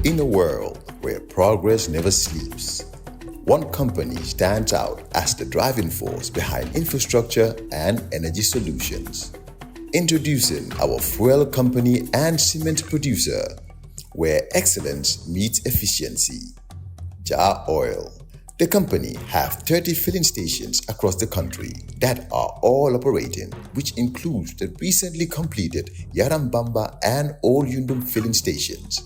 In a world where progress never sleeps, one company stands out as the driving force behind infrastructure and energy solutions. Introducing our fuel company and cement producer, where excellence meets efficiency. Jar Oil. The company have 30 filling stations across the country that are all operating, which includes the recently completed Yarambamba and Old Yundum filling stations.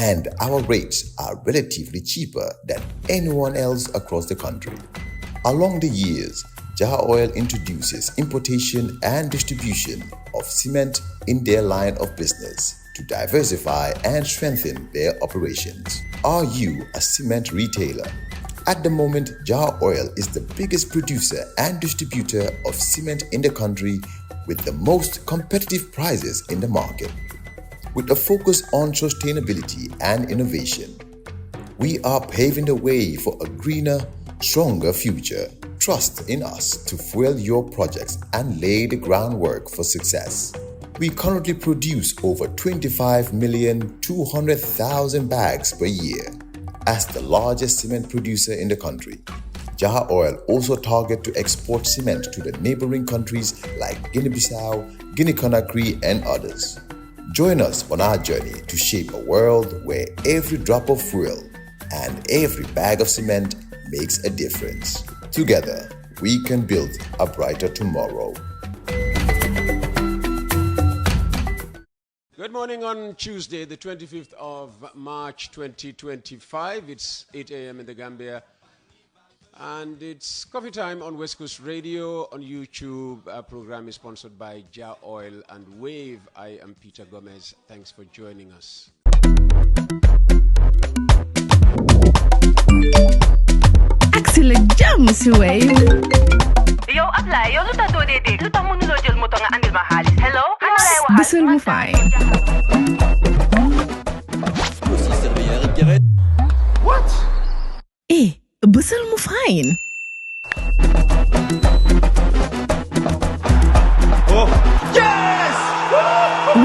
And our rates are relatively cheaper than anyone else across the country. Along the years, Jar Oil introduces importation and distribution of cement in their line of business to diversify and strengthen their operations. Are you a cement retailer? At the moment, Jar Oil is the biggest producer and distributor of cement in the country with the most competitive prices in the market. With a focus on sustainability and innovation, we are paving the way for a greener, stronger future. Trust in us to fuel your projects and lay the groundwork for success. We currently produce over 25,200,000 bags per year. As the largest cement producer in the country, Jar Oil also targets to export cement to the neighboring countries like Guinea-Bissau, Guinea-Conakry, and others. Join us on our journey to shape a world where every drop of fuel and every bag of cement makes a difference. Together, we can build a brighter tomorrow. Good morning on Tuesday, the 25th of March 2025. It's 8 a.m. in the Gambia. And it's coffee time on West Coast Radio, on YouTube. Our program is sponsored by Jar Oil and Wave. I am Peter Gomez. Thanks for joining us. Excellent jam si Wave. Yo, apply. Yo, luta do dede. Luta mo nulo jël moto nga andil ma xaalis. Hello? Bisol mu fine. What? Bisol mu fine. Oh, yes!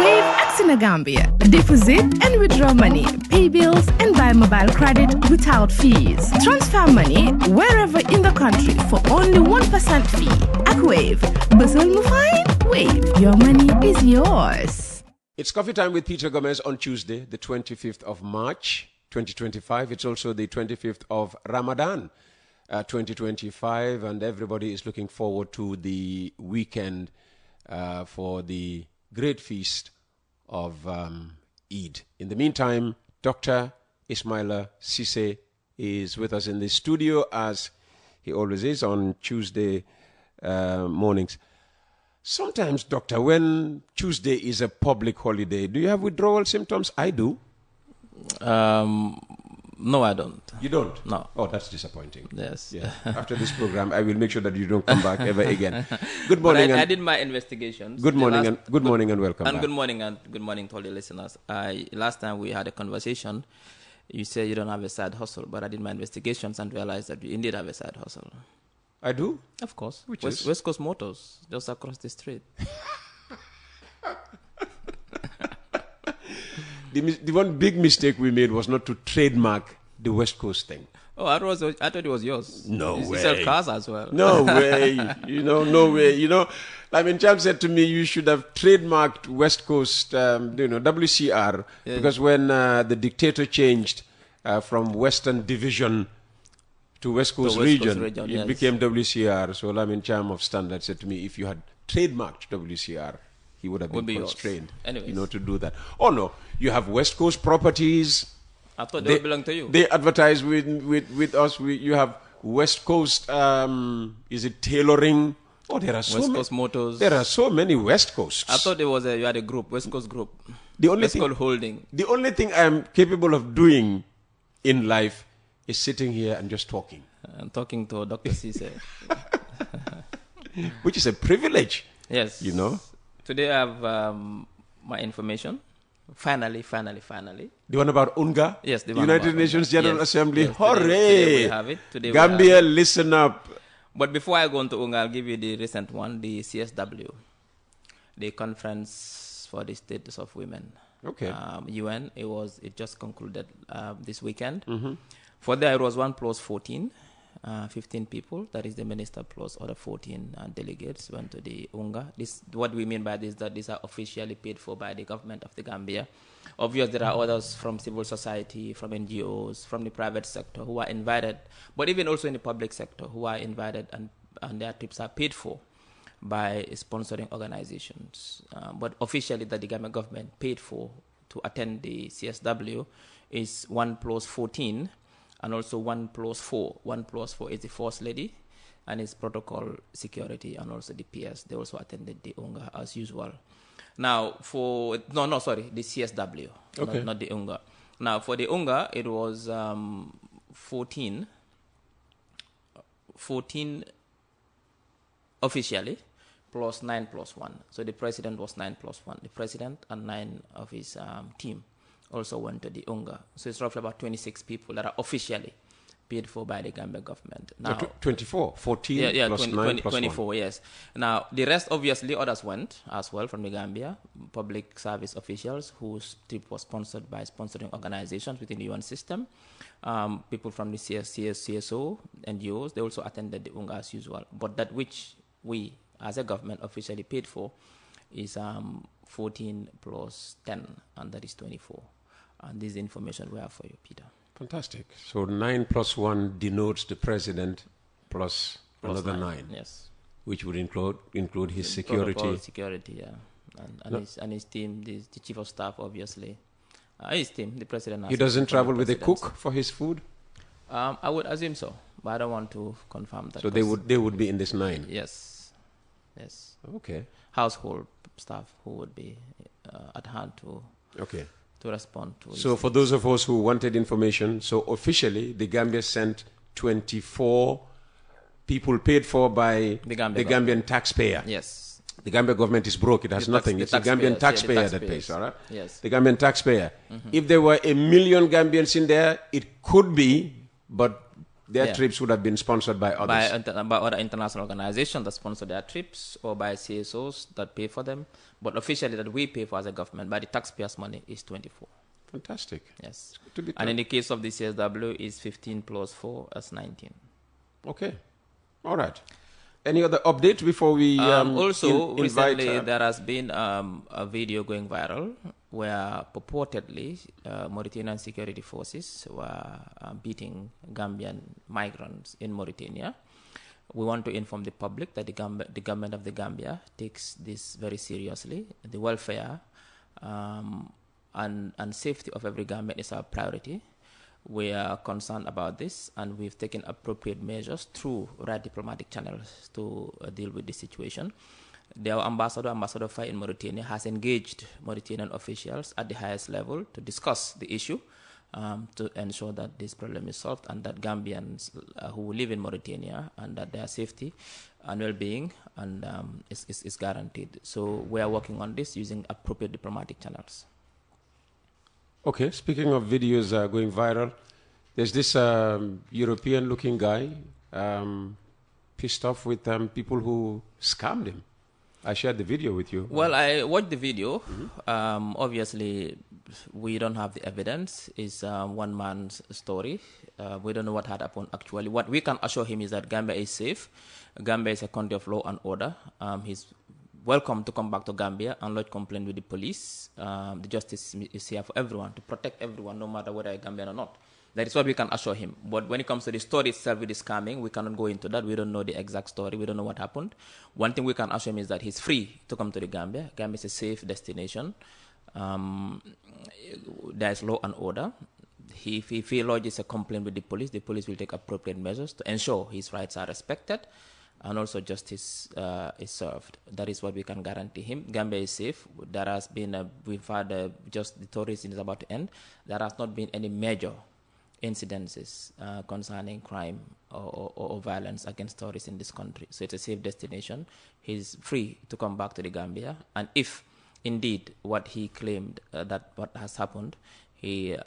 Wave Axina Gambia. Deposit and withdraw money, pay bills and buy mobile credit without fees. Transfer money wherever in the country for only 1% fee. At Wave. Bisol mu fine? Wave. Your money is yours. It's coffee time with Peter Gomez on Tuesday, the 25th of March 2025. It's also the 25th of Ramadan 2025, and everybody is looking forward to the weekend for the great feast of Eid. In the meantime, Dr. Ismaila Sise is with us in the studio, as he always is on Tuesday mornings. Sometimes, doctor, when Tuesday is a public holiday, do you have withdrawal symptoms? I do. No, I don't. You don't? No. Oh, that's disappointing. Yes. Yeah. After this program, I will make sure that you don't come back ever again. Good morning. I did my investigations. Good morning and good morning and welcome. And back. good morning to all the listeners. Last time we had a conversation, you said you don't have a side hustle, but I did my investigations and realized that you indeed have a side hustle. I do? Of course. Which is? West Coast Motors, just across the street. The one big mistake we made was not to trademark the West Coast thing. Oh, I thought it was yours. No you way. sell cars as well. No way. No way. Cham said to me, you should have trademarked West Coast, WCR, Yeah. because when the dictator changed from Western Division to West Coast region, it yes. became WCR. So Cham of Standard said to me, if you had trademarked WCR, he would have been constrained, to do that. Oh no, you have West Coast Properties. I thought they belong to you. They advertise with us. You have West Coast. Is it tailoring? Oh, there are so West many. Coast Motors. There are so many West Coasts. I thought you had a group, West Coast Group. West Coast Holding. The only thing I am capable of doing in life is sitting here and just talking. I'm talking to Dr. Cisse. Which is a privilege. Yes. Today I have my information. Finally. The one about UNGA? Yes, the one United about Nations UNGA. General Yes. Assembly. Yes, Hooray! Today we have it. Gambia, listen up. But before I go into UNGA, I'll give you the recent one, the CSW, the Conference for the Status of Women. Okay. UN. It just concluded this weekend. For there, it was 1 plus 14, 15 people. That is the minister plus other 14 delegates went to the UNGA. What we mean by this, that these are officially paid for by the government of the Gambia. Obviously, there are others from civil society, from NGOs, from the private sector who are invited, but even also in the public sector who are invited, and their trips are paid for by sponsoring organizations. But officially, that the Gambia government paid for to attend the CSW is 1 plus 14, and also 1 plus 4. 1 plus 4 is the First Lady, and it's protocol security, and also the PS. They also attended the UNGA as usual. Now, the CSW, not the UNGA. Now, for the UNGA, it was 14 officially, plus 9 plus 1. So the president was 9 plus 1. The president and 9 of his team also went to the UNGA. So it's roughly about 26 people that are officially paid for by the Gambia government. Now, 24, 14 plus 9 plus 24, 1. yes. Now, the rest, obviously, others went as well from the Gambia. Public service officials whose trip was sponsored by sponsoring organizations within the UN system. People from the CSO, NGOs, they also attended the UNGA as usual. But that which we, as a government, officially paid for is 14 plus 10, and that is 24. And this is the information we have for you, Peter. Fantastic. So 9 plus 1 denotes the president plus another 9. Yes. Which would include his security. Security, yeah. And his team, the chief of staff, obviously. His team, the president. He doesn't travel with a cook for his food? I would assume so, but I don't want to confirm that. So they would be in this 9? Yes. Okay. Household staff who would be at hand to respond to. So for those of us who wanted information, so officially the Gambia sent 24 people paid for by the Gambian taxpayer. Yes. The Gambia government is broke. It has nothing. It's the Gambian taxpayer that pays, all right? Yes. The Gambian taxpayer. If there were 1 million Gambians in there, it could be, but their trips would have been sponsored by others. By other international organizations that sponsor their trips, or by CSOs that pay for them. But officially that we pay for as a government, by the taxpayers' money, is 24. Fantastic. Yes. And in the case of the CSW, is 15 plus 4 as 19. Okay. All right. Any other update before we recently there has been a video going viral where purportedly Mauritanian security forces were beating Gambian migrants in Mauritania. We want to inform the public that the government of the Gambia takes this very seriously. The welfare and safety of every Gambian is our priority. We are concerned about this, and we've taken appropriate measures through right diplomatic channels to deal with the situation. Their Ambassador Faye in Mauritania, has engaged Mauritanian officials at the highest level to discuss the issue, to ensure that this problem is solved, and that Gambians who live in Mauritania, and that their safety and well-being is guaranteed. So we are working on this using appropriate diplomatic channels. Okay, speaking of videos going viral, there's this European-looking guy pissed off with people who scammed him. I shared the video with you. Well, I watched the video. Obviously, we don't have the evidence. It's one man's story. We don't know what had happened actually. What we can assure him is that Gambia is safe. Gambia is a country of law and order. He's welcome to come back to Gambia and lodge complaint with the police. The justice is here for everyone, to protect everyone, no matter whether a Gambian or not. That is what we can assure him. But when it comes to the story itself with the scamming, we cannot go into that. We don't know the exact story. We don't know what happened. One thing we can assure him is that he's free to come to the Gambia. Gambia is a safe destination. There is law and order. If he lodges a complaint with the police will take appropriate measures to ensure his rights are respected, and also justice is served. That is what we can guarantee him. Gambia is safe. There has been we've had just the tourism is about to end. There has not been any major incidences concerning crime or violence against tourists in this country. So it's a safe destination. He's free to come back to the Gambia. And if indeed what he claimed that what has happened, he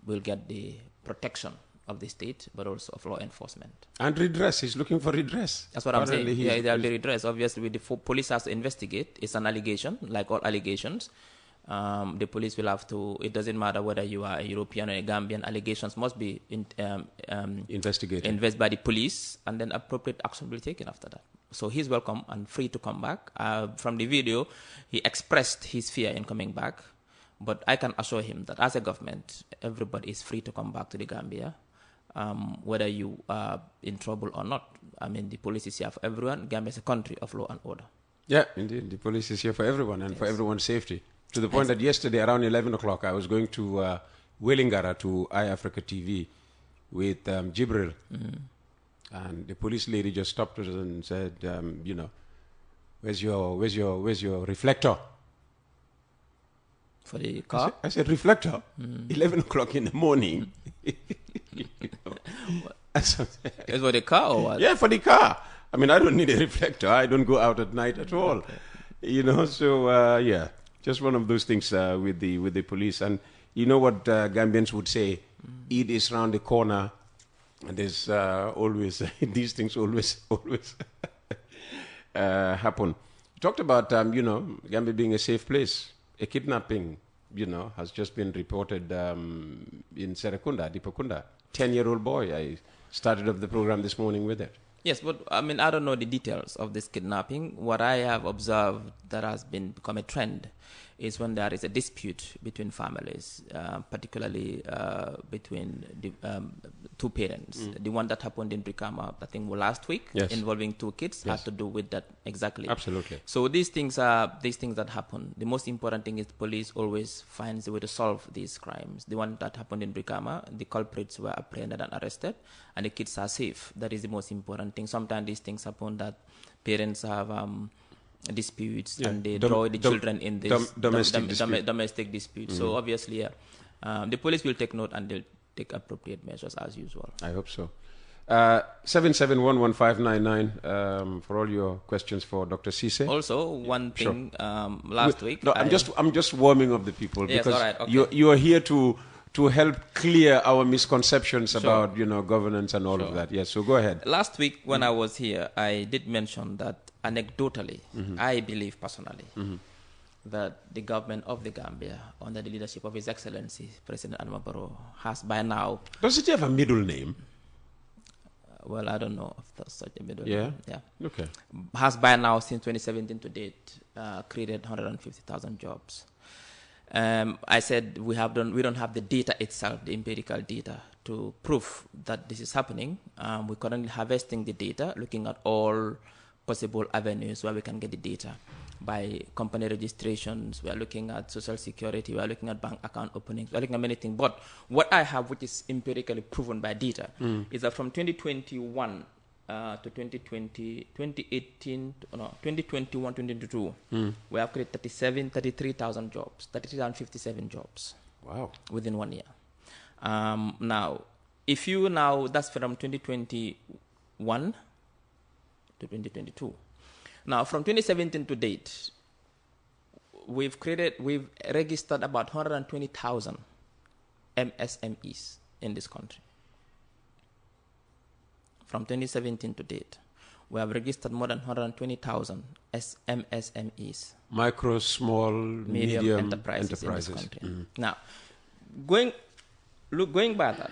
will get the protection of the state, but also of law enforcement. And redress. He's looking for redress. That's what I'm saying. Yeah, there'll be redress. Obviously, the police has to investigate. It's an allegation, like all allegations. The police will have to, it doesn't matter whether you are a European or a Gambian, allegations must be investigated by the police, and then appropriate action will be taken after that. So he's welcome and free to come back. From the video, he expressed his fear in coming back, but I can assure him that as a government, everybody is free to come back to the Gambia, whether you are in trouble or not. I mean, the police is here for everyone. Gambia is a country of law and order. Yeah, indeed. The police is here for everyone and for everyone's safety. To the point that yesterday around 11 o'clock, I was going to Wellingara to iAfrica TV with Jibril. And the police lady just stopped us and said, where's your reflector? For the car? I said, reflector? 11 o'clock in the morning. Is for the car or what? Yeah, for the car. I mean, I don't need a reflector. I don't go out at night at all. Okay. So, yeah, just one of those things with the police. And you know what Gambians would say? Eid is round the corner. And there's always, these things always happen. You talked about, Gambia being a safe place. A kidnapping, has just been reported in Serekunda, Dipakunda. 10-year-old boy. I started off the program this morning with it. Yes, but I mean, I don't know the details of this kidnapping. What I have observed that has become a trend is when there is a dispute between families, particularly between the two parents. The one that happened in Brikama, I think, last week, involving two kids, had to do with that exactly. Absolutely. So these things that happen. The most important thing is the police always finds a way to solve these crimes. The one that happened in Brikama, the culprits were apprehended and arrested, and the kids are safe. That is the most important thing. Sometimes these things happen that parents have disputes and they draw the children in this domestic dispute. So obviously, the police will take note and they'll take appropriate measures as usual. I hope so. 77111599 for all your questions for Dr. Cisse. Also, one thing last week. No, I'm just warming up the people because all right, okay. you are here to help clear our misconceptions about governance and all of that. Yes, so go ahead. Last week when I was here, I did mention that anecdotally, I believe personally that the government of the Gambia, under the leadership of His Excellency President Adama Barrow, has by now. Does it have a middle name? Well, I don't know if that's such a middle name. Yeah. Okay. Has by now, since 2017 to date, created 150,000 jobs. I said we don't have the data itself, the empirical data, to prove that this is happening. We're currently harvesting the data, looking at all possible avenues where we can get the data by company registrations. We are looking at social security. We are looking at bank account openings. We are looking at many things. But what I have, which is empirically proven by data, is that from 2021 to 2021, 2022, we have created 33,000 jobs, 33,057 jobs. Wow. Within 1 year. Now, that's from 2021 to 2022. Now, from 2017 to date, we've registered about 120,000 MSMEs in this country. From 2017 to date, we have registered more than 120,000 MSMEs. Micro, small, medium enterprises. In this country. Now, going by that,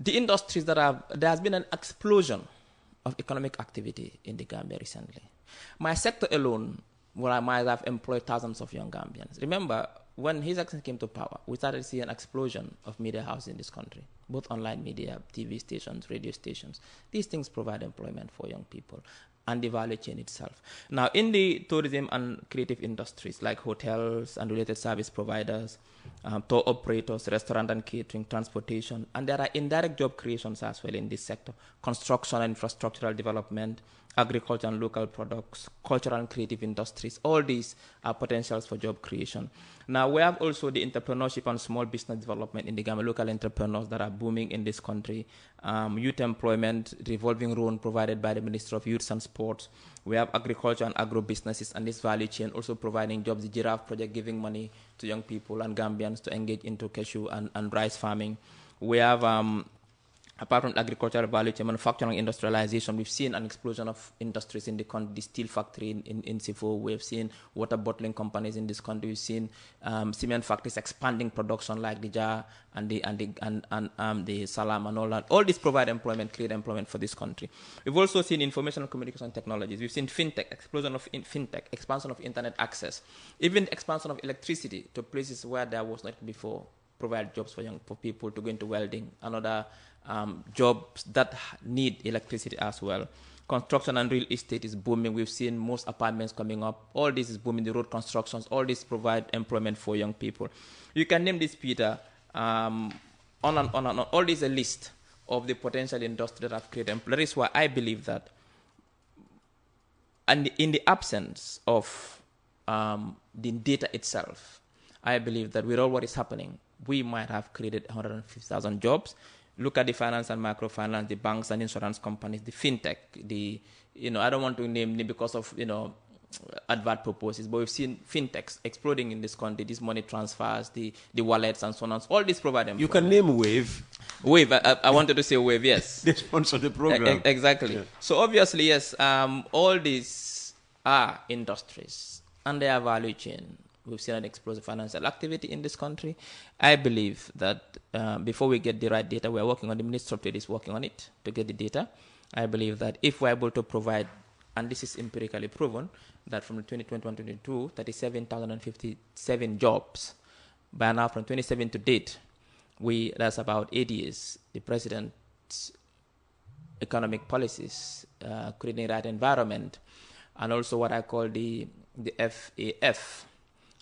the industries there has been an explosion of economic activity in the Gambia recently. My sector alone, where I might have employed thousands of young Gambians. Remember, when His Excellency came to power, we started to see an explosion of media houses in this country, both online media, TV stations, radio stations. These things provide employment for young people and the value chain itself. Now, in the tourism and creative industries, like hotels and related service providers, tour operators, restaurant and catering, transportation, and there are indirect job creations as well in this sector, construction and infrastructural development, agriculture and local products, cultural and creative industries. All these are potentials for job creation. Now, we have also the entrepreneurship and small business development in the Gambia, local entrepreneurs that are booming in this country, youth employment, revolving loan provided by the Ministry of Youth and Sports. We have agriculture and agro businesses and this value chain also providing jobs. The Giraffe Project giving money to young people and Gambians to engage into cashew and rice farming. We have Apart from agricultural value chain, manufacturing, industrialization, we've seen an explosion of industries in the country. The steel factory in Sifo, we've seen water bottling companies in this country. We've seen cement factories expanding production like the Jar and the Salam and all that. All this provide employment, create employment for this country. We've also seen information and communication technologies. We've seen fintech, explosion of fintech, expansion of internet access, even expansion of electricity to places where there was not before. Provide jobs for people to go into welding and other jobs that need electricity as well. Construction and real estate is booming. We've seen most apartments coming up. All this is booming. The road constructions, all this provide employment for young people. You can name this, Peter, on and on and on. All this is a list of the potential industry that have created employment. That is why I believe that, and in the absence of the data itself, I believe that with all what is happening, we might have created 150,000 jobs. Look at the finance and microfinance, the banks and insurance companies, the fintech, I don't want to name them because of, advert purposes, but we've seen fintechs exploding in this country, these money transfers, the wallets and so on. All these provide employment. You can name Wave. Wave, I wanted to say Wave, yes. They sponsor the program. Exactly. Yeah. So obviously, yes, all these are industries and they are value chain. We've seen an explosive financial activity in this country. I believe that before we get the right data, we're working on, the Ministry of Trade is working on it to get the data. I believe that if we're able to provide, and this is empirically proven, that from 2021-22, 37,057 jobs. By now, from 27 to date, that's about 8 years. The president's economic policies, creating the right environment, and also what I call the FAF,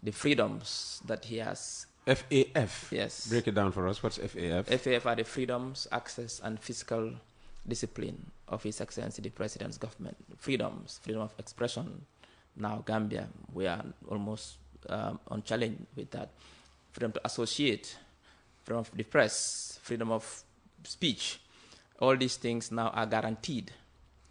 the freedoms that he has. FAF? Yes. Break it down for us. What's FAF? FAF are the freedoms, access, and fiscal discipline of His Excellency the President's government. Freedoms, freedom of expression. Now Gambia, we are almost on challenge with that. Freedom to associate, freedom of the press, freedom of speech. All these things now are guaranteed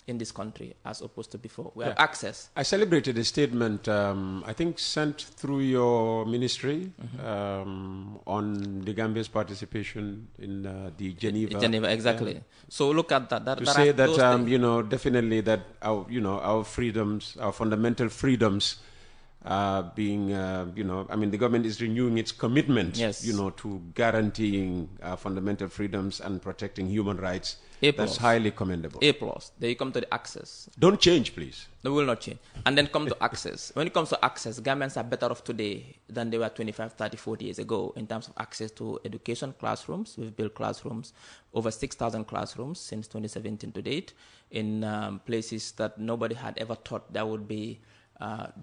in this country as opposed to before. We have access. I celebrated a statement, I think sent through your ministry on the Gambia's participation in the Geneva. Geneva, exactly. So look at that. To say that, definitely that our freedoms, our fundamental freedoms being, the government is renewing its commitment, to guaranteeing fundamental freedoms and protecting human rights. That's highly commendable. A+. Then you come to the access. Don't change, please. No, we will not change. And then come to access. When it comes to access, Gambians are better off today than they were 25, 30, 40 years ago in terms of access to education classrooms. We've built classrooms, over 6,000 classrooms since 2017 to date, in places that nobody had ever thought there would be.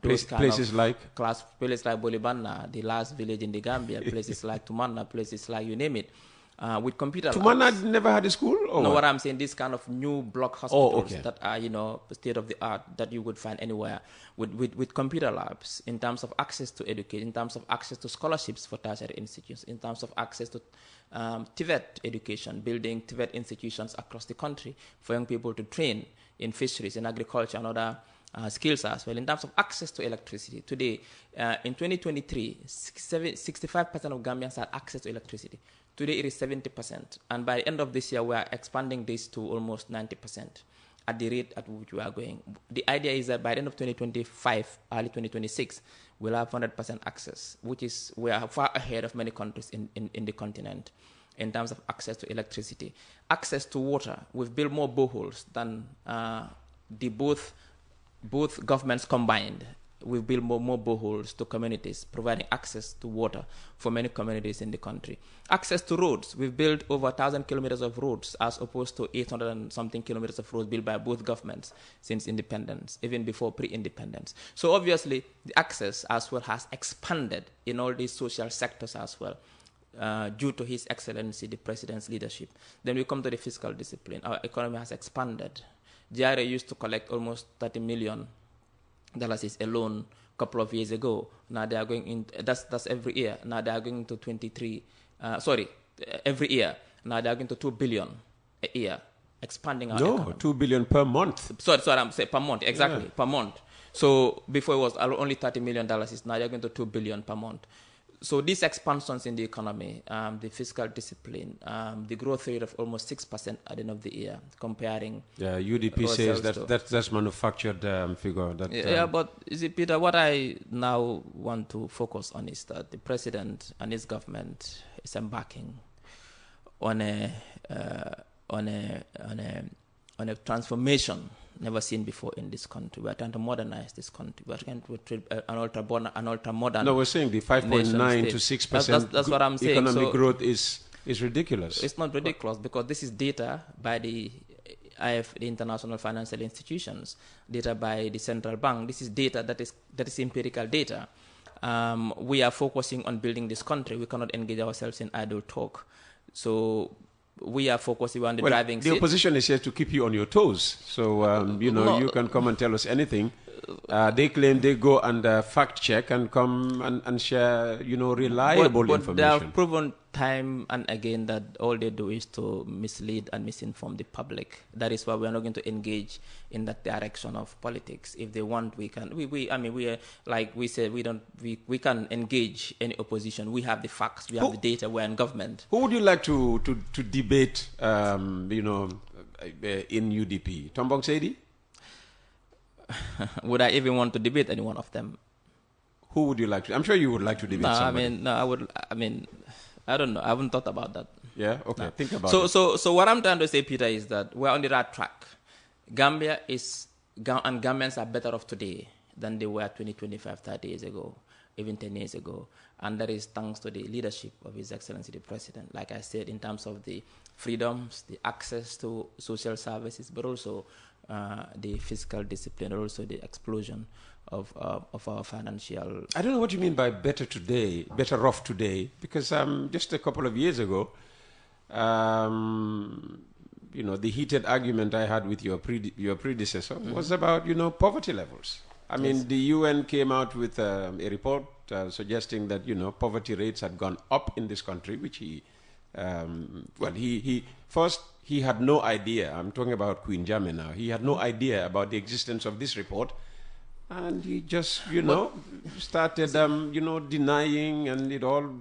Places like Bolibana, the last village in the Gambia, places like Tumana, places like you name it, with computer Tumana labs. Never had a school? Or no, what I'm saying, this kind of new block hospitals that are, state of the art that you would find anywhere with computer labs, in terms of access to education, in terms of access to scholarships for tertiary institutions, in terms of access to TVET education, building TVET institutions across the country for young people to train in fisheries, in agriculture, and other skills as well. In terms of access to electricity, today, in 2023, 65% of Gambians had access to electricity. Today, it is 70%. And by the end of this year, we are expanding this to almost 90% at the rate at which we are going. The idea is that by the end of 2025, early 2026, we'll have 100% access, which is, we are far ahead of many countries in the continent in terms of access to electricity. Access to water, we've built more boreholes than both governments combined. We've built more boreholes to communities, providing access to water for many communities in the country. Access to roads, we've built over 1,000 kilometers of roads as opposed to 800 and something kilometers of roads built by both governments since independence, even before pre-independence. So obviously, the access as well has expanded in all these social sectors as well, due to His Excellency, the President's leadership. Then we come to the fiscal discipline. Our economy has expanded. GRA used to collect almost $30 million alone a couple of years ago. Now they are going in, that's every year. Now they are going to every year. Now they are going to $2 billion a year, expanding our economy. $2 billion per month. Sorry, I'm saying per month, exactly, per month. So before it was only $30 million, now they're going to $2 billion per month. So these expansions in the economy, the fiscal discipline, the growth rate of almost 6% at the end of the year, comparing. Yeah, UDP says that's manufactured figure. But is it, Peter? What I now want to focus on is that the president and his government is embarking on a transformation never seen before in this country. We are trying to modernize this country. We are trying to treat an ultra modern. No, we're saying the 5.9 to 6% that's what I'm saying. Economic growth is ridiculous. It's not ridiculous because this is data by the the international financial institutions, data by the central bank. This is data that is empirical data. We are focusing on building this country. We cannot engage ourselves in idle talk. So we are focusing on the driving seat. The opposition is here to keep you on your toes. So, you can come and tell us anything. They claim they go and fact check and come and share, reliable but information. They have proven time and again that all they do is to mislead and misinform the public. That is why we are not going to engage in that direction of politics. If they want, we can. We are, like we said, we can engage any opposition. We have the facts, we have the data. We're in government. Who would you like to debate? In UDP, Tombong Sedi? Would I even want to debate any one of them? Who would you like to? I'm sure you would like to debate somebody. I don't know. I haven't thought about that. Yeah, okay. No. Think about it. So what I'm trying to say, Peter, is that we're on the right track. Gambia and Gambians are better off today than they were 20, 25, 30 years ago, even 10 years ago. And that is thanks to the leadership of His Excellency the President. Like I said, in terms of the freedoms, the access to social services, but also the fiscal discipline, and also the explosion of our financial. I don't know what you mean by better off today, because just a couple of years ago, the heated argument I had with your predecessor was about poverty levels. I mean, the UN came out with a report suggesting that poverty rates had gone up in this country, which he had no idea. I'm talking about Queen Jammeh now. He had no idea about the existence of this report, and he just started denying, and it all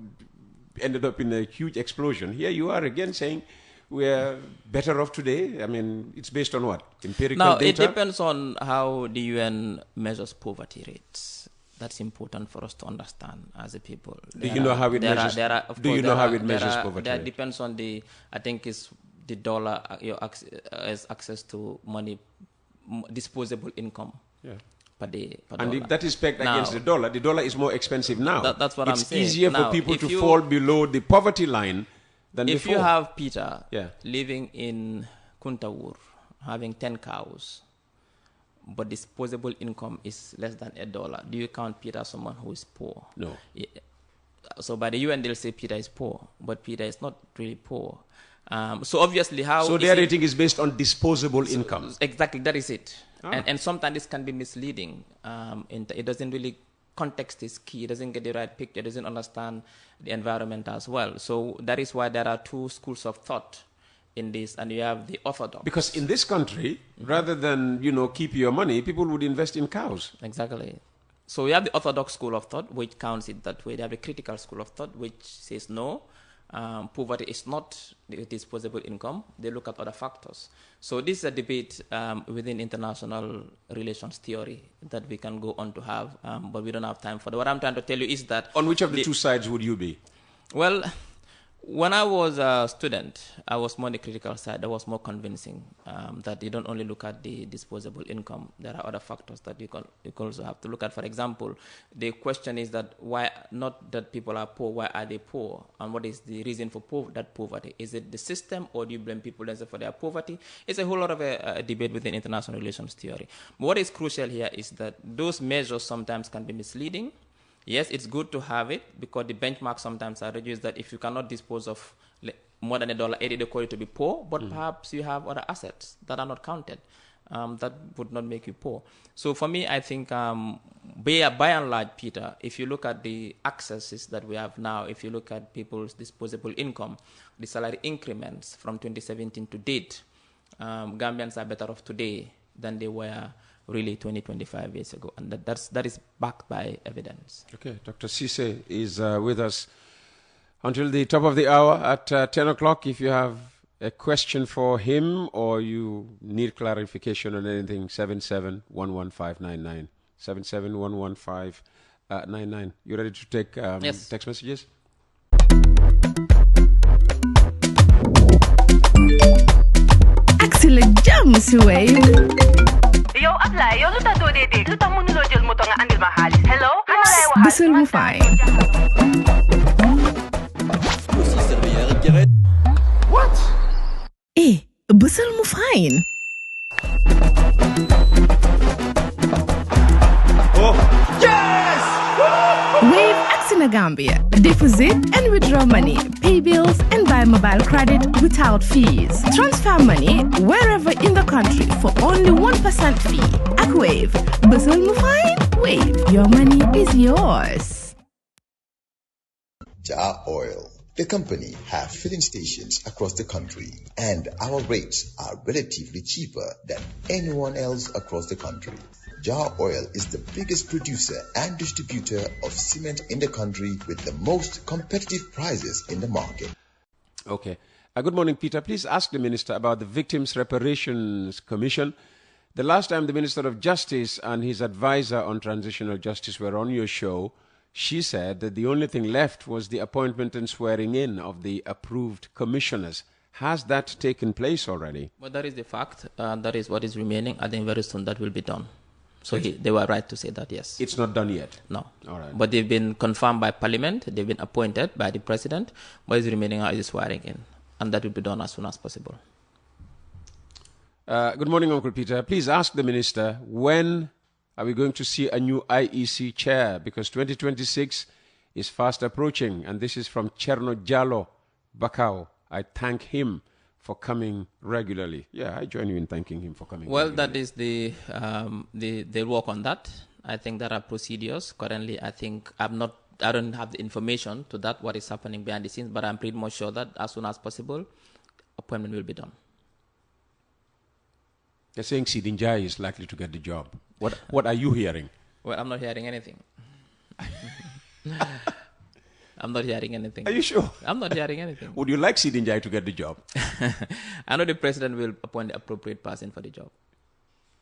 ended up in a huge explosion. Here you are again saying we're better off today. I mean, it's based on what? Empirical data? It depends on how the UN measures poverty rates. That's important for us to understand as a people. Do you know how it measures poverty That rate? depends on I think it's the dollar, has access to money, disposable income per day. And if that is pegged against the dollar is more expensive now. That's what I'm saying. It's easier for people to fall below the poverty line than before. If you have Peter living in Kuntawur, having 10 cows, but disposable income is less than $1, do you count Peter as someone who is poor? No. So by the UN, they'll say Peter is poor, but Peter is not really poor. So obviously, their rating is based on disposable income. Exactly, that is it. And sometimes this can be misleading. It doesn't really, context is key. It doesn't get the right picture. It doesn't understand the environment as well. So that is why there are two schools of thought in this, and you have the orthodox. Because in this country, rather than keep your money, people would invest in cows. Exactly. So we have the orthodox school of thought, which counts it that way. They have the critical school of thought, which says no, poverty is not the disposable income. They look at other factors. So this is a debate within international relations theory that we can go on to have, but we don't have time for that. What I'm trying to tell you is that... On which of the two sides would you be? Well, when I was a student, I was more on the critical side. That was more convincing that you don't only look at the disposable income. There are other factors that you can also have to look at. For example, the question is that why not that people are poor, why are they poor? And what is the reason for that poverty? Is it the system, or do you blame people for their poverty? It's a whole lot of a debate within international relations theory. But what is crucial here is that those measures sometimes can be misleading. Yes, it's good to have it because the benchmarks sometimes are reduced that if you cannot dispose of more than $1.80, they call you to be poor, but perhaps you have other assets that are not counted. That would not make you poor. So for me, I think by and large, Peter, if you look at the accesses that we have now, if you look at people's disposable income, the salary increments from 2017 to date, Gambians are better off today than they were really 20, 25 years ago. And that is backed by evidence. Okay, Dr. Cisse is with us until the top of the hour at 10 o'clock. If you have a question for him or you need clarification on anything, 77-11599. 77-11599. You ready to take Yes. text messages? Axel James Wave. Yo, apply. Yo, luta do dede. Luta mënuloo jël moto nga andil ma xaalis. Hello? Kan lay waxal? Bësal mu fay. What? Bësal mu fine. Oh, yes! Wave Axina Gambia. Deposit and withdraw money, pay bills and buy mobile credit without fees. Transfer money wherever in the country for only 1% fee. Ak Wave. Bësal mu fine. Wave. Your money is yours. Jar Oil. The company have filling stations across the country, and our rates are relatively cheaper than anyone else across the country. Jar Oil is the biggest producer and distributor of cement in the country with the most competitive prices in the market. Okay. Good morning, Peter. Please ask the Minister about the Victims Reparations Commission. The last time the Minister of Justice and his advisor on transitional justice were on your show, she said that the only thing left was the appointment and swearing in of the approved commissioners. Has that taken place already? Well, that is the fact. That is what is remaining. I think very soon that will be done. So they were right to say that, yes. It's not done yet? No. All right. But they've been confirmed by Parliament. They've been appointed by the President. What is remaining is swearing in. And that will be done as soon as possible. Good morning, Uncle Peter. Please ask the Minister, when are we going to see a new IEC chair? Because 2026 is fast approaching. And this is from Cherno Jalo Bakau. I thank him for coming regularly. Yeah, I join you in thanking him for coming Well, regularly. that is the work on that. I think there are procedures. Currently, I don't have the information to that, what is happening behind the scenes, but I'm pretty much sure that as soon as possible, appointment will be done. They're saying Sidinjai is likely to get the job. What are you hearing? Well, I'm not hearing anything. I'm not hearing anything. Are you sure? I'm not hearing anything. Would you like Sidinjai to get the job? I know the President will appoint the appropriate person for the job.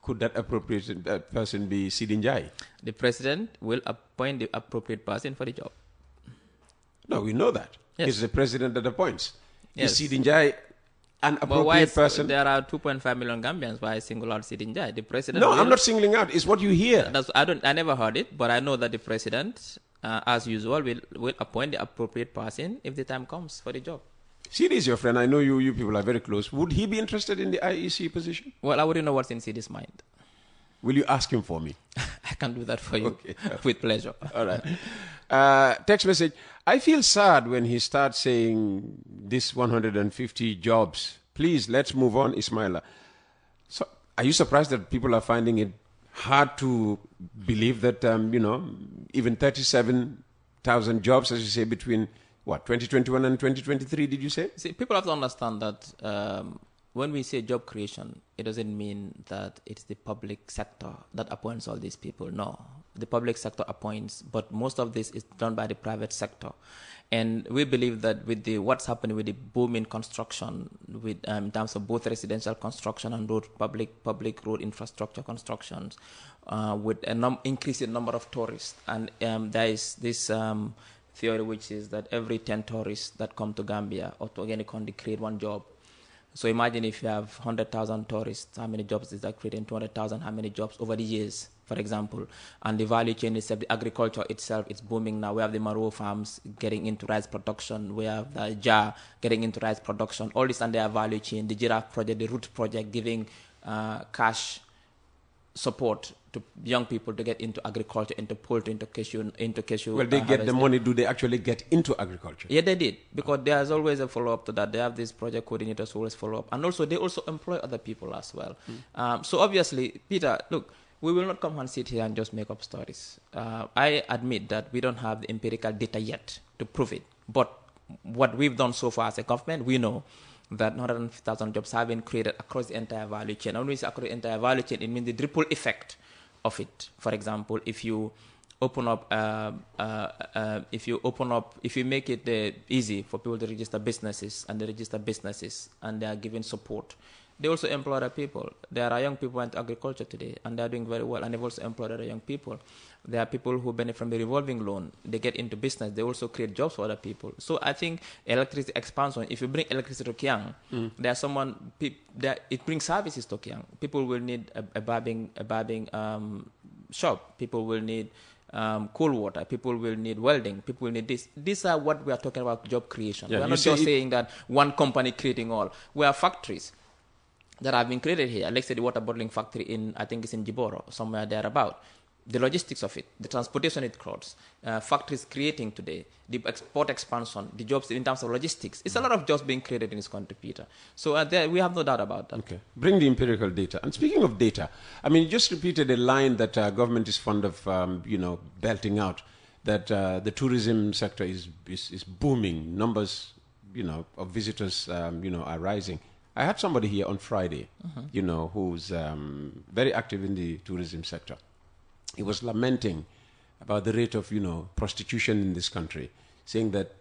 Could that appropriate person be Sidinjai? The President will appoint the appropriate person for the job. No, we know that. Yes. It's the President that appoints. Yes. Is Sidinjai an But why appropriate person? there are 2.5 million Gambians? Why single out Sidinjai? The President. No, will, I'm not singling out. It's what you hear. I never heard it, but I know that the President, as usual, will appoint the appropriate person if the time comes for the job. Sid is your friend. I know you people are very close. Would he be interested in the IEC position? Well, I wouldn't know what's in Sid's mind. Will you ask him for me? I can do that for you Okay. with pleasure. All right. Text message. I feel sad when he starts saying this 150 jobs. Please, let's move on, Ismaila. So, are you surprised that people are finding it hard to believe that, even 37,000 jobs, as you say, between, 2021 and 2023, did you say? See, people have to understand that when we say job creation, it doesn't mean that it's the public sector that appoints all these people. No, the public sector appoints, but most of this is done by the private sector. And we believe that with what's happening with the boom in construction, with in terms of both residential construction and public road infrastructure constructions, with an increasing number of tourists, and there is this theory which is that every 10 tourists that come to Gambia or to any country create one job. So imagine if you have 100,000 tourists, how many jobs is that creating? 200,000, how many jobs over the years, for example? And the value chain itself, the agriculture itself, it's booming now. We have the Maro farms getting into rice production. We have the JA getting into rice production. All this under our value chain. The Giraffe project, the Root project, giving cash support to young people to get into agriculture, into poultry, into cashew. Well, they get the money. Do they actually get into agriculture? Yeah, they did, because there's always a follow-up to that. They have these project coordinators who always follow up. And also, they also employ other people as well. So obviously, Peter, look, we will not come and sit here and just make up stories. I admit that we don't have the empirical data yet to prove it. But what we've done so far as a government, we know that 150,000 jobs have been created across the entire value chain. And when we say across the entire value chain, it means the ripple effect of it. For example, if you open up, if you make it easy for people to register businesses, and they register businesses, and they are given support, they also employ other people. There are young people into agriculture today, and they are doing very well, and they've also employed other young people. There are people who benefit from the revolving loan. They get into business. They also create jobs for other people. So I think electricity expansion, if you bring electricity to Kiang, it brings services to Kiang. People will need a barbing shop. People will need cool water. People will need welding. People will need this. These are what we are talking about, job creation. Yeah, we are not just saying that one company creating all. We are factories that have been created here. Let's say the water bottling factory I think it's in Jiboro, somewhere thereabout. The logistics of it, the transportation it crowds, factories creating today, the export expansion, the jobs in terms of logistics. It's a lot of jobs being created in this country, Peter. So we have no doubt about that. Okay. Bring the empirical data. And speaking of data, I mean, you just repeated a line that government is fond of, belting out, that the tourism sector is booming. Numbers, of visitors, are rising. I had somebody here on Friday, who's very active in the tourism sector. He was lamenting about the rate of, prostitution in this country, saying that,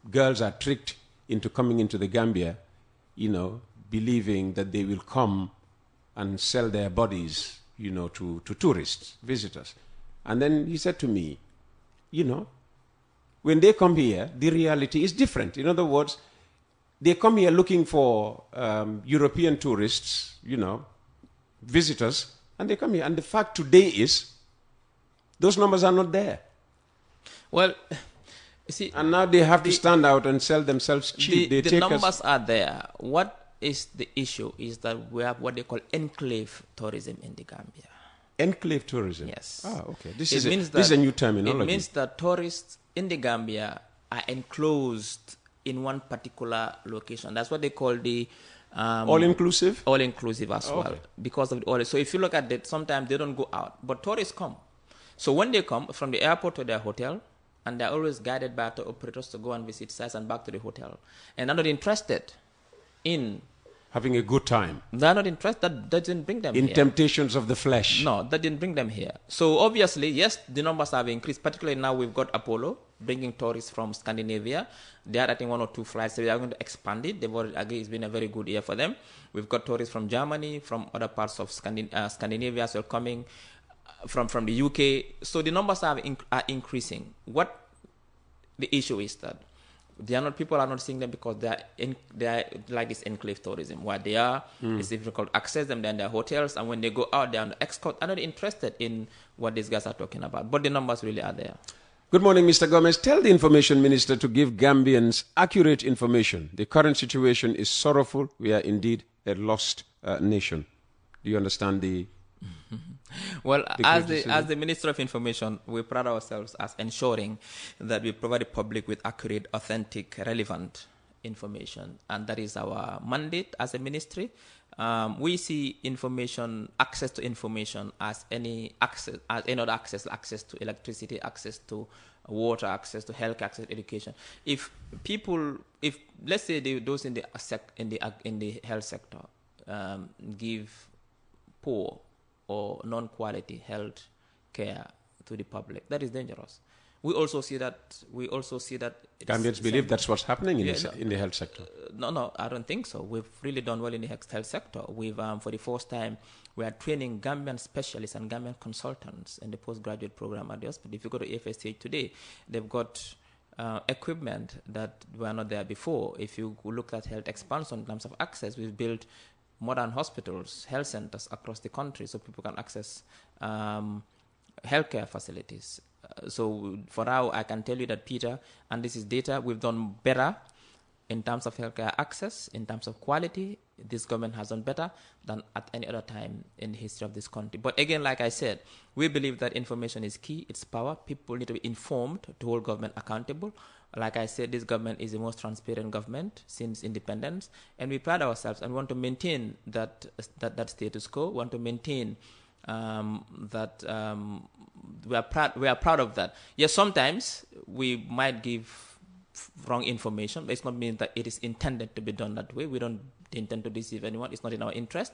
girls are tricked into coming into the Gambia, believing that they will come and sell their bodies, to tourists, visitors. And then he said to me, when they come here, the reality is different. In other words, they come here looking for European tourists, visitors, and they come here. And the fact today is, those numbers are not there. Well, you see, and now they have to stand out and sell themselves cheap. The numbers are there. What is the issue is that we have what they call enclave tourism in the Gambia. Enclave tourism? Yes. Ah, okay. This is a new terminology. It means that tourists in the Gambia are enclosed in one particular location. That's what they call the all-inclusive? All-inclusive as well. Because of the oil. So if you look at it, sometimes they don't go out, but tourists come. So when they come from the airport to their hotel, and they're always guided by the operators to go and visit sites and back to the hotel, and they're not interested in having a good time. They're not interested. That didn't bring them here. In temptations of the flesh. No, that didn't bring them here. So obviously, yes, the numbers have increased. Particularly now we've got Apollo bringing tourists from Scandinavia. They are, I think, 1 or 2 flights. So we are going to expand it. They've already agreed. It's been a very good year for them. We've got tourists from Germany, from other parts of Scandinavia as well coming, from the UK. So the numbers are increasing. What the issue is that people are not seeing them because they are like this enclave tourism. Where they are, it's difficult to access them. They're in their hotels, and when they go out, they're on the escort. I'm not interested in what these guys are talking about, but the numbers really are there. Good morning, Mr. Gomez. Tell the Information Minister to give Gambians accurate information. The current situation is sorrowful. We are indeed a lost nation. Do you understand the... Well, as the Minister of Information, we pride ourselves as ensuring that we provide the public with accurate, authentic, relevant information, and that is our mandate as a ministry. We see access to information as any other access to electricity, access to water, access to health, access to education. If let's say those in the health sector give poor or non-quality health care to the public, that is dangerous. We also see that. Gambians believe that's what's happening in the health sector. No, I don't think so. We've really done well in the health sector. We've, for the first time, we are training Gambian specialists and Gambian consultants in the postgraduate program at the hospital. If you go to FSH today, they've got equipment that were not there before. If you look at health expansion in terms of access, we've built modern hospitals, health centers across the country so people can access healthcare facilities. So for now, I can tell you that, Peter, and this is data, we've done better in terms of healthcare access, in terms of quality. This government has done better than at any other time in the history of this country. But again, like I said, we believe that information is key, it's power. People need to be informed to hold government accountable. Like I said, this government is the most transparent government since independence, and we pride ourselves and want to maintain that status quo. We want to maintain that we are proud of that. Yes, sometimes we might give wrong information. It's not mean that it is intended to be done that way. We don't intend to deceive anyone. It's not in our interest.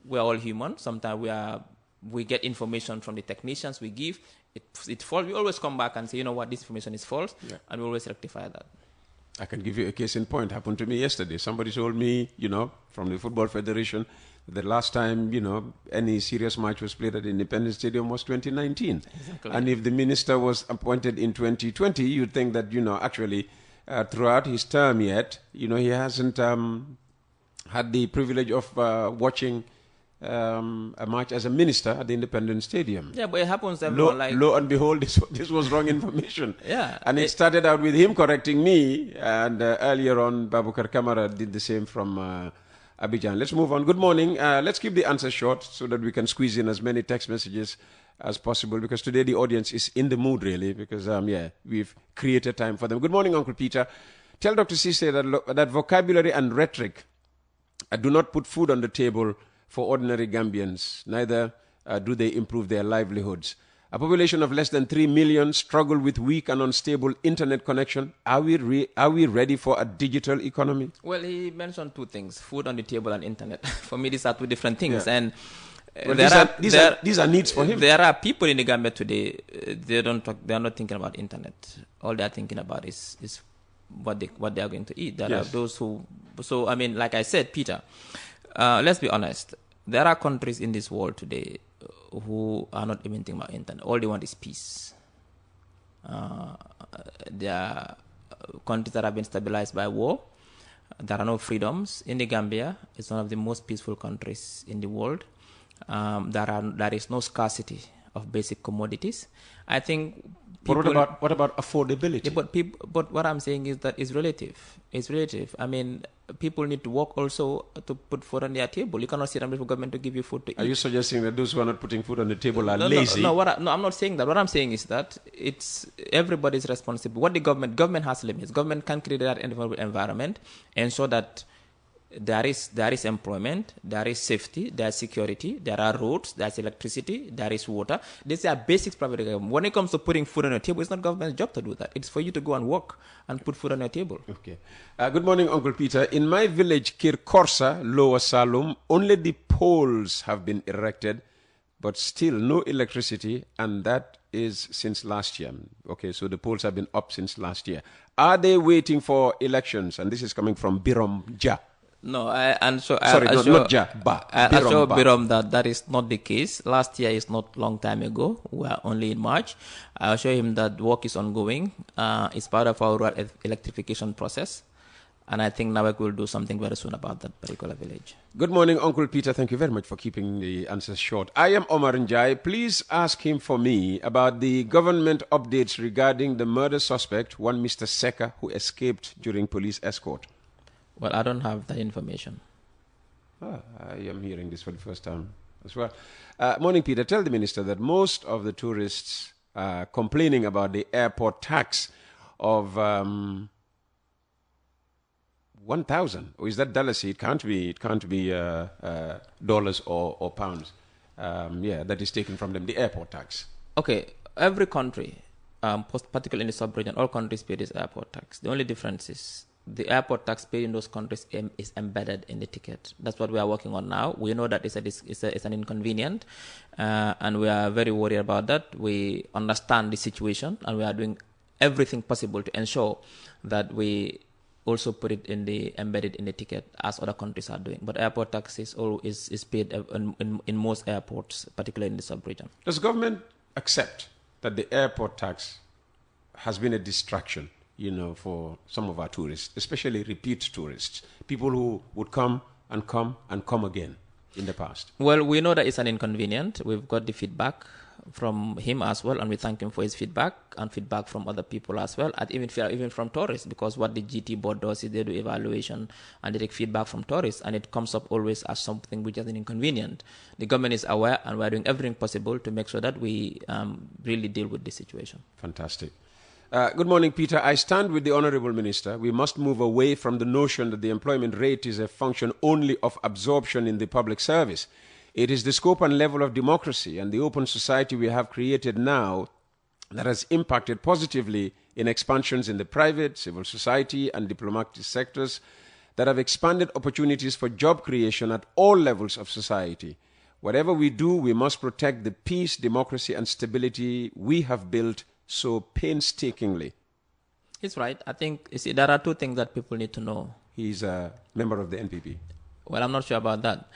We are all human. Sometimes we get information from the technicians we give. It falls. We always come back and say, you know what, this information is false, and we always rectify that. I can give you a case in point. Happened to me yesterday. Somebody told me, from the Football Federation, the last time, any serious match was played at Independence Stadium was 2019. Exactly. And if the minister was appointed in 2020, you'd think that, actually, throughout his term yet, he hasn't had the privilege of watching a match as a minister at the Independence Stadium. Yeah, but it happens everyone Lo and behold, this was wrong information. Yeah. And it started out with him correcting me, and earlier on, Babukar Kamara did the same from Abidjan. Let's move on. Good morning. Let's keep the answers short so that we can squeeze in as many text messages as possible, because today the audience is in the mood, really, because, we've created time for them. Good morning, Uncle Peter. Tell Dr. Cisse that vocabulary and rhetoric do not put food on the table for ordinary Gambians. Neither do they improve their livelihoods. A population of less than 3 million struggle with weak and unstable internet connection. Are we ready for a digital economy? Well, he mentioned two things: food on the table and internet. For me, these are two different things. Yeah. And these are needs for him. There are people in the Gambia today. They are not thinking about internet. All they are thinking about is what they are going to eat. There are those who. So I mean, like I said, Peter. Let's be honest. There are countries in this world today who are not even thinking about internet. All they want is peace. There are countries that have been stabilized by war. There are no freedoms. In the Gambia, it's one of the most peaceful countries in the world. There is no scarcity of basic commodities. I think. But what about affordability? But what I'm saying is that it's relative. It's relative. I mean, people need to work also to put food on their table. You cannot sit and wait for government to give you food to eat. Are you suggesting that those who are not putting food on the table are lazy? No, I'm not saying that. What I'm saying is that it's everybody's responsibility. What the government has limits. Government can create that environment, ensure that there is employment, there is safety, there is security, there are roads, there is electricity, there is water. These are basics private government. When it comes to putting food on your table, it's not government's job to do that. It's for you to go and work and put food on your table. Okay. Good morning, Uncle Peter. In my village, Kirkorsa, Lower Salum, only the poles have been erected, but still no electricity, and that is since last year. Okay, so the poles have been up since last year. Are they waiting for elections? And this is coming from Birom Ja. No, I assure Birom that is not the case. Last year is not long time ago. We are only in March. I assure him that work is ongoing. It's part of our rural electrification process. And I think NAWEC will do something very soon about that particular village. Good morning, Uncle Peter. Thank you very much for keeping the answers short. I am Omar Njai. Please ask him for me about the government updates regarding the murder suspect, one Mr. Seka, who escaped during police escort. Well, I don't have that information. I am hearing this for the first time as well. Morning, Peter. Tell the minister that most of the tourists are complaining about the airport tax of 1,000. Or is that dollars? It can't be dollars or pounds. That is taken from them, the airport tax. Okay, every country, particularly in the sub-region, all countries pay this airport tax. The only difference is the airport tax paid in those countries is embedded in the ticket. That's what we are working on now. We know that it's an inconvenient, and we are very worried about that. We understand the situation, and we are doing everything possible to ensure that we also put it embedded in the ticket as other countries are doing. But airport tax is paid in most airports, particularly in the sub-region. Does government accept that the airport tax has been a distraction, for some of our tourists, especially repeat tourists, people who would come again in the past? Well, we know that it's an inconvenient. We've got the feedback from him as well, and we thank him for his feedback and feedback from other people as well, and even from tourists, because what the GT board does is they do evaluation and they take feedback from tourists, and it comes up always as something which is an inconvenient. The government is aware, and we're doing everything possible to make sure that we really deal with this situation. Fantastic. Good morning, Peter. I stand with the Honorable Minister. We must move away from the notion that the employment rate is a function only of absorption in the public service. It is the scope and level of democracy and the open society we have created now that has impacted positively in expansions in the private, civil society, and diplomatic sectors that have expanded opportunities for job creation at all levels of society. Whatever we do, we must protect the peace, democracy, and stability we have built so painstakingly. It's right. I think, you see, there are two things that people need to know. He's a member of the NPP. Well, I'm not sure about that.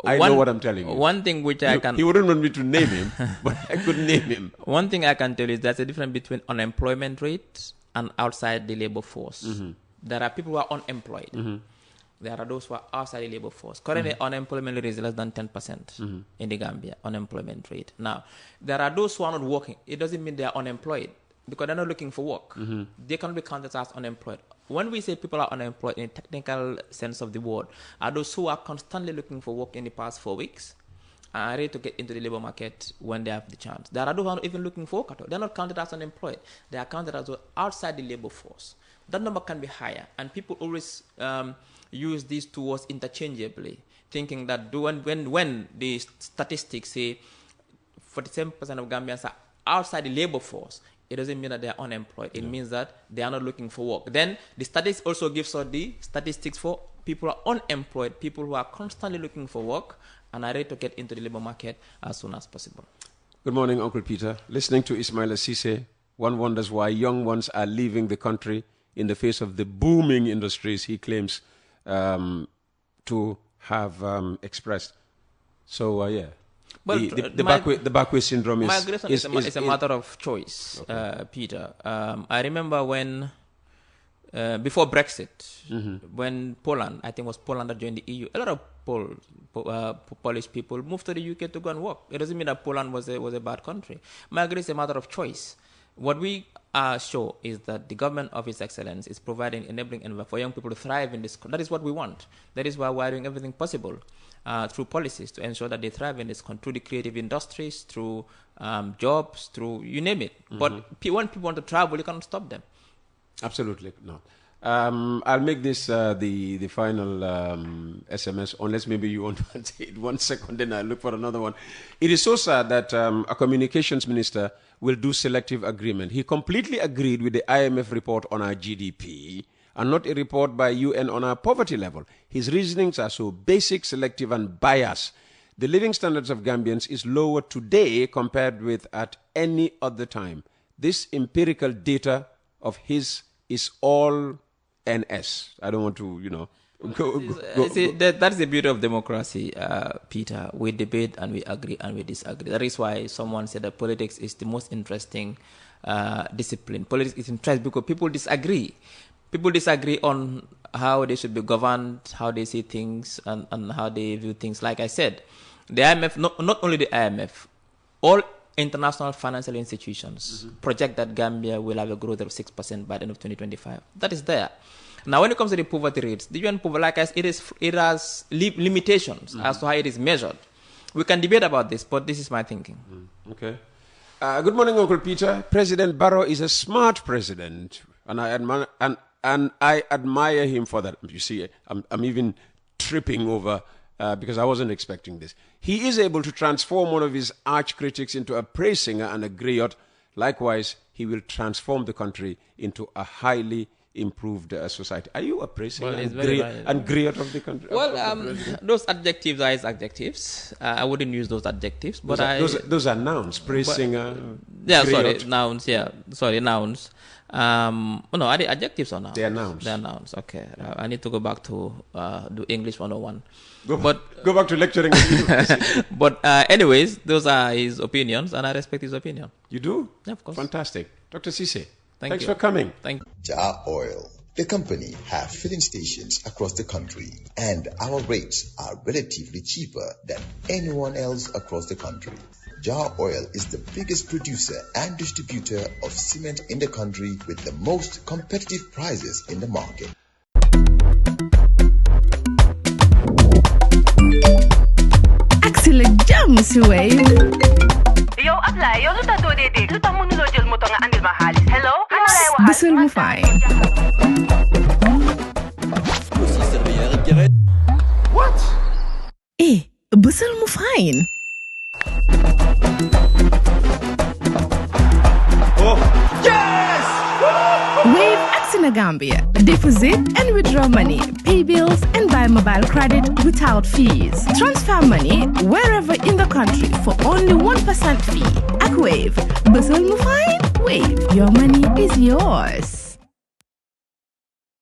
I know what I'm telling you. One thing which I can... He wouldn't want me to name him, but I could name him. One thing I can tell you is there's a difference between unemployment rate and outside the labor force. There are people who are unemployed. There are those who are outside the labor force. Currently, unemployment rate is less than 10% in the Gambia, unemployment rate. Now, there are those who are not working. It doesn't mean they are unemployed because they're not looking for work. They can be counted as unemployed. When we say people are unemployed in a technical sense of the word, are those who are constantly looking for work in the past 4 weeks and are ready to get into the labor market when they have the chance. There are those who are not even looking for work at all. They're not counted as unemployed. They are counted as outside the labor force. That number can be higher, and people always use these two words interchangeably, thinking that when the statistics say 47% of Gambians are outside the labor force, it doesn't mean that they are unemployed. It means that they are not looking for work. Then the statistics also gives us the statistics for people who are unemployed, people who are constantly looking for work and are ready to get into the labor market as soon as possible. Good morning, Uncle Peter. Listening to Ismaila Cisse, one wonders why young ones are leaving the country in the face of the booming industries he claims to have expressed. So, yeah. Well, the backway syndrome migration is a matter of choice, okay. Peter. I remember when, before Brexit, when Poland, I think it was Poland that joined the EU, a lot of Polish people moved to the UK to go and work. It doesn't mean that Poland was a bad country. Migration is a matter of choice. What we show is that the government of His Excellence is providing enabling environment for young people to thrive in this country. That is what we want. That is why we are doing everything possible through policies to ensure that they thrive in this country, through the creative industries, through jobs, through you name it. But when people want to travel, you cannot stop them. Absolutely not. I'll make this the final SMS, unless maybe you want to say it 1 second, then I'll look for another one. It is so sad that a communications minister will do selective agreement. He completely agreed with the IMF report on our GDP and not a report by UN on our poverty level. His reasonings are so basic, selective, and biased. The living standards of Gambians is lower today compared with at any other time. This empirical data of his is all NS. I don't want to, That's the beauty of democracy, Peter. We debate and we agree and we disagree. That is why someone said that politics is the most interesting discipline. Politics is interesting because people disagree. People disagree on how they should be governed, how they see things, and how they view things. Like I said, the IMF, not only the IMF, all international financial institutions project that Gambia will have a growth of 6% by the end of 2025. That is there. Now, when it comes to the poverty rates, the UN poverty, like I said, it has limitations as to how it is measured. We can debate about this, but this is my thinking. Okay. Good morning, Uncle Peter. President Barrow is a smart president, and I admire him for that. You see, I'm even tripping over because I wasn't expecting this. He is able to transform one of his arch critics into a praise singer and a griot. Likewise, he will transform the country into a highly improved society. Are you a praise singer and griot of the country? Well, those adjectives are his adjectives. I wouldn't use those adjectives, but those are nouns. Praise singer. Yeah, griot. Sorry, nouns. Yeah, sorry, nouns. No, are they adjectives or nouns? They are nouns. They are nouns. Okay, I need to go back to do English 101. Go back to lecturing. But anyways, those are his opinions, and I respect his opinion. You do? Yeah, of course. Fantastic, Dr. Cisse. Thanks for coming. Thank you. Jar Oil. The company have filling stations across the country, and our rates are relatively cheaper than anyone else across the country. Jar Oil is the biggest producer and distributor of cement in the country with the most competitive prices in the market. Axel James way. Yo, apply. Yo, luta do dede. Luta mënuloo jël moto nga andil ma xaalis. Hello? Busel mu fine. What? Busel mu fine. Gambia. Deposit and withdraw money, pay bills, and buy mobile credit without fees. Transfer money wherever in the country for only 1% fee. Ak Wave. Bustle mu fine? Wave. Your money is yours.